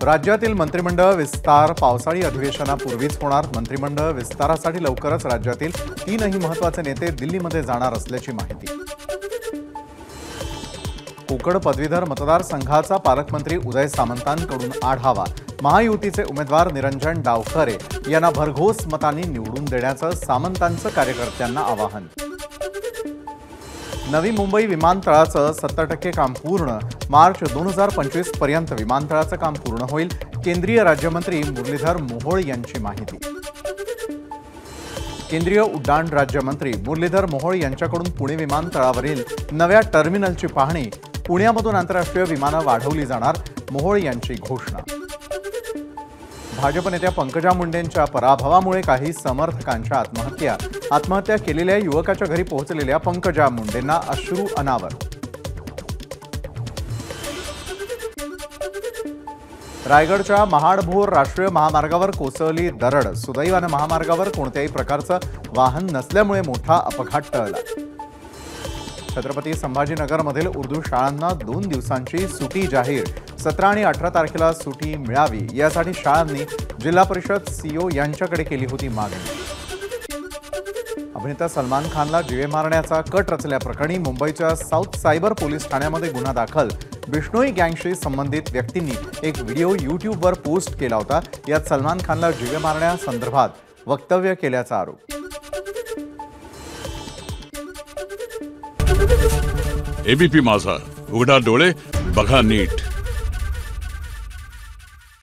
राज्यातील मंत्रिमंडळ विस्तार पावसाळी अधिवेशनापूर्वीच होणार। मंत्रिमंडळ विस्तारासाठी लवकरच राज्यातील 3ही महत्त्वाचे नेते दिल्लीमध्ये जाणार असल्याची माहिती। कोकण पदवीधर मतदारसंघाचा पालकमंत्री उदय सामंतांकडून आढावा। महायुतीचे उमेदवार निरंजन डावखरे यांना भरघोस मतांनी निवडून देण्याचं सामंतांचं कार्यकर्त्यांना आवाहन। नवी मुंबई विमानतळाचं 70% काम पूर्ण। मार्च 2025 पर्यंत विमानतळाचं काम पूर्ण होईल। केंद्रीय राज्यमंत्री मुरलीधर मोहोळ यांची माहिती। केंद्रीय उड्डाण राज्यमंत्री मुरलीधर मोहोळ यांच्याकडून पुणे विमानतळावरील नव्या टर्मिनलची पाहणी। पुण्यामधून आंतरराष्ट्रीय विमानं वाढवली जाणार, मोहोळ यांची घोषणा। भाजप नेत्या पंकजा मुंडेंच्या पराभवामुळे काही समर्थकांच्या आत्महत्या केलेल्या युवकाच्या घरी पोहोचलेल्या पंकजा मुंडेंना अश्रू अनावर। रायगडच्या महाड-भोर राष्ट्रीय महामार्गावर कोसळली दरड। सुदैवाने महामार्गावर कोणत्याही प्रकारचं वाहन नसल्यामुळे मोठा अपघात टळला। छत्रपती संभाजीनगरमधील उर्दू शाळांना 2 दिवसांची सुटी जाहीर। 17 आणि 18 तारखेला सुटी मिळावी यासाठी शाळांनी जिल्हा परिषद सीओ यांच्याकडे केली होती मागणी। अभिनेता सलमान खानला जीवे मारण्याचा कट रचल्याप्रकरणी मुंबईच्या साऊथ सायबर पोलीस ठाण्यामध्ये गुन्हा दाखल। बिश्नोई गँगशी संबंधित व्यक्तींनी एक व्हिडिओ यूट्यूबवर पोस्ट केला होता। यात सलमान खानला जीवे मारण्यासंदर्भात वक्तव्य केल्याचा आरोप। एबीपी माझा, उघडा डोळे बघा नीट।